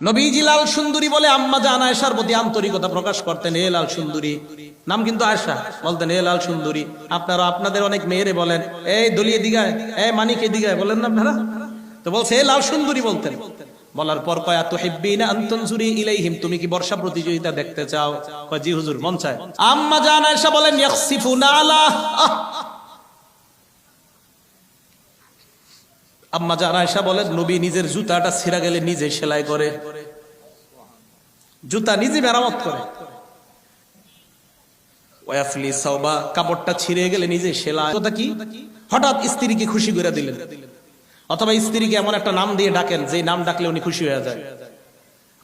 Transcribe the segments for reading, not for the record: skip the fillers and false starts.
নবীজি লাল সুন্দরী বলে আম্মা জান আয়েশার প্রতি আন্তরিকতা প্রকাশ করতেন। এ লাল সুন্দরী, নাম কিন্তু আয়েশা, বলতেন এ লাল সুন্দরী। আপনারা আপনাদের অনেক মেয়েরে বলেন এই দলিয়ে দিগায়, এই মানিকে দিগায়, বলেন না আপনারা? তো বলছে এ লাল সুন্দরী বলতেন। বলার পর কয় আতুহিব্বিনা আন তানজুরি ইলাইহিম, তুমি কি বর্ষা প্রতিযোগিতা দেখতে চাও? কয় জি হুজুর, মন চায়। আম্মা জান আয়েশা বলেন ইয়াখসিফুনা আলা, আম্মা জান আয়েশা বলেন নবী নিজের জুতাটা ছিঁড়া গেলে নিজে সেলাই করে, জুতা নিজে মেরামত করে। ওয়াফলি সাওবা, কাপড়টা ছিঁড়ে গেলে নিজে সেলাই। কথা কি? হঠাৎ স্ত্রীকে খুশি করে দিলেন, অথবা স্ত্রীকে এমন একটা নাম দিয়ে ডাকেন যে নাম ডাকলে উনি খুশি হয়ে যায়।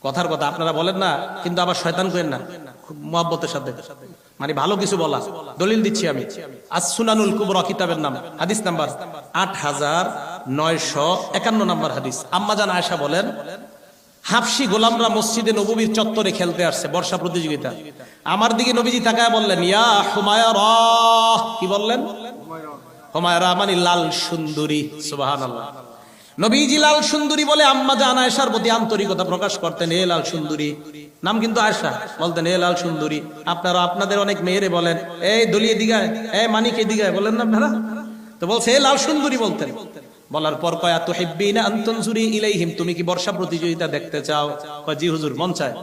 কথার কথা আপনারা বলেন না, কিন্তু আবার শয়তান করেন না, খুব মুহাব্বতের সাথে, মানে ভালো কিছু বলা। দলিল দিচ্ছি আমি, আস-সুনানুল কুবরা কিতাবের নাম, হাদিস নাম্বার 8951 নাম্বার হাদিস। আম্মা জান আয়েশা বলেন হাফসি গোলামরা মসজিদে নববীর চত্বরে খেলতে আসছে, বর্ষা প্রতিযোগিতা। আমার দিকে নবীজি তাকায় বললেন ইয়া হুমায়রা, কি বললেন? হুমায়রা মানে লাল সুন্দরী। সুবহানাল্লাহ। নবীজি লাল সুন্দরী বলে আম্মা জান আয়েশার প্রতি আন্তরিকতা প্রকাশ করতেন। এ লাল সুন্দরী, নাম কিন্তু আয়েশা, বলতেন এ লাল সুন্দরী। আপনারা আপনাদের অনেক মেয়েরে বলেন এই দলিয়ে দিগায়, এই মানিকে দিগায়, বলেন না আপনারা? তো বলছে এ লাল সুন্দরী বলতেন। বলার পর কয় আতুহিব্বিনা আন তানজুরি ইলাইহিম, তুমি কি বর্ষা প্রতিযোগিতা দেখতে চাও? কয় জি হুজুর, মন চায়।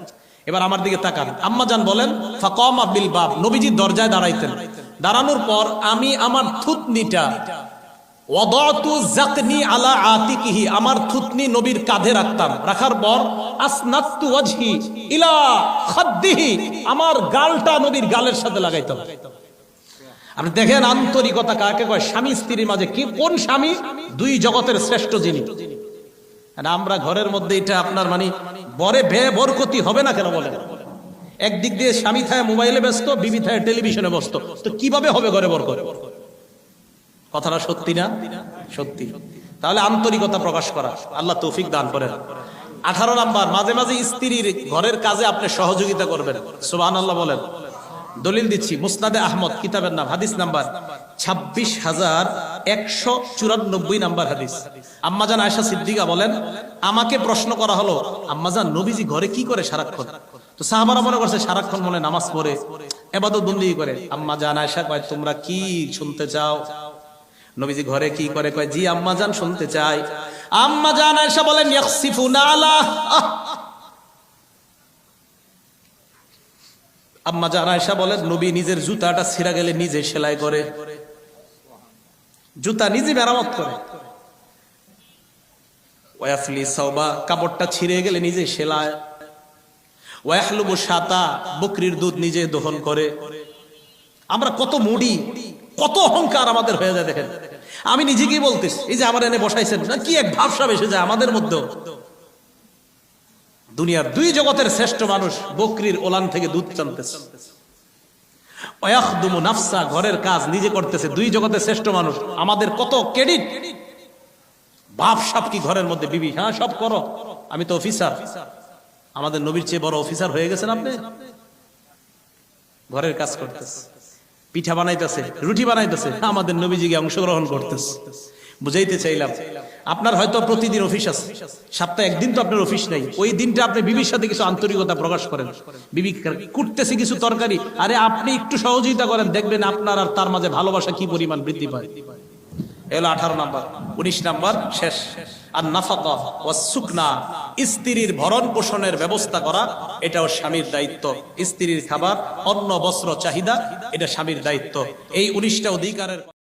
এবার আমার দিকে তাকান। আম্মা জান বলেন ফাকামা বিল বাব, নবীজি দরজায় দাঁড়াইতেন। দাঁড়ানোর পর আমি আমার থুতনিটা ওয়াদাতু যাকনি আলা আতিকিহি, আমার থুতনি নবীর কাঁধে রাখতাম। রাখার পর আসনাতু ওয়াজহি ইলা খাদ্দিহি, আমার গালটা নবীর গালের সাথে লাগাইতাম। আপনি দেখেন আন্তরিকতা কাকে কয়। স্বামী স্ত্রীর মাঝে কি, কোন স্বামী? দুই জগতের শ্রেষ্ঠ যিনি। আমরা ঘরের মধ্যে এটা আপনার মানে বরে বরকতি হবে না কেন বলেন? একদিক দিয়ে স্বামী থাকে মোবাইলে ব্যস্ত, বিবি থাকে টেলিভিশনে ব্যস্ত, তো কিভাবে হবে ঘরে বরকত? কথাটা সত্যি না? সত্যি। তাহলে আন্তরিকতা প্রকাশ করা, আল্লাহ তৌফিক দান করেন। 18 নাম্বার, মাঝে মাঝে স্ত্রীর ঘরের কাজে আপনি সহযোগিতা করবেন। সুবহানাল্লাহ বলেন। দলিল দিচ্ছি, মুসনাদে আহমদ কিতাবের নাম, হাদিস নাম্বার 26,194 নাম্বার হাদিস। আম্মাজান আয়েশা সিদ্দিকা বলেন আমাকে প্রশ্ন করা হলো আম্মাজান নবীজি ঘরে কি করে সারাক্ষণ? তো সাহাবারা মনে করছে সারাক্ষণ মনে নামাজ পড়ে ইবাদত বন্দেগী করে। আম্মাজান আয়েশা কয় তোমরা কি শুনতে চাও নবীজি ঘরে কি করে? কয় জি আম্মাজান শুনতে চাই। আম্মাজান আয়েশা বলেন ইয়াখসিফুনা আলা, আম্মা জান আয়েশা বলেন নবী নিজের জুতাটা ছিঁড়া গেলে নিজে সেলাই করে, জুতা নিজে মেরামত করে। ওয়াফলি সাওবা, কাপড়টা ছিঁড়ে গেলে নিজে সেলাই। ওয়াহলুবু শাতা, বকরির দুধ নিজে দহন করে। আমরা কত মুডি, কত অহংকার আমাদের হয়ে যায় দেখেন। আমি নিজেকেই বলতেছি, এই যে আমার এনে বসাইছেন না, কি এক ভাবসাব এসে যায় আমাদের মধ্যে। দুনিয়ার দুই জগতের শ্রেষ্ঠ মানুষ বকরির ওলান থেকে দুধ টানতেছে। ওয়াখদুমু নাফসা, ঘরের কাজ নিজে করতেছে। দুই জগতের শ্রেষ্ঠ মানুষ, আমাদের কত ক্রেডিট। বাপ সাপ কি ঘরের মধ্যে, বিবি হ্যাঁ সব করো, আমি তো অফিসার। আমাদের নবীর চেয়ে বড় অফিসার হয়ে গেছেন আপনি। ঘরের কাজ করতেছে, পিঠা বানাইতেছে, রুটি বানাইতেছে, আমাদের নবীজিকে অংশগ্রহণ করতেছে। বুঝাইতে চাইলাম আপনার হয়তো প্রতিদিন অফিস আছে, সপ্তাহে একদিন তো আপনার অফিস নাই। ওই দিনটা আপনি বিবির সাথে কিছু আন্তরিকতা প্রকাশ করেন। বিবি কুটতেছে কিছু তরকারি, আরে আপনি একটু সহযোগিতা করেন, দেখবেন আপনার আর তার মাঝে ভালোবাসা কি পরিমাণ বৃদ্ধি পায়। এলো 18 নাম্বার। 19 নাম্বার শেষ, আর নাফাকা ওয়াস সুকনা, স্ত্রীর ভরণ পোষণের ব্যবস্থা করা, এটাও স্বামীর দায়িত্ব। স্ত্রীর খাবার, অন্ন, বস্ত্র চাহিদা, এটা স্বামীর দায়িত্ব। এই 19টা অধিকারের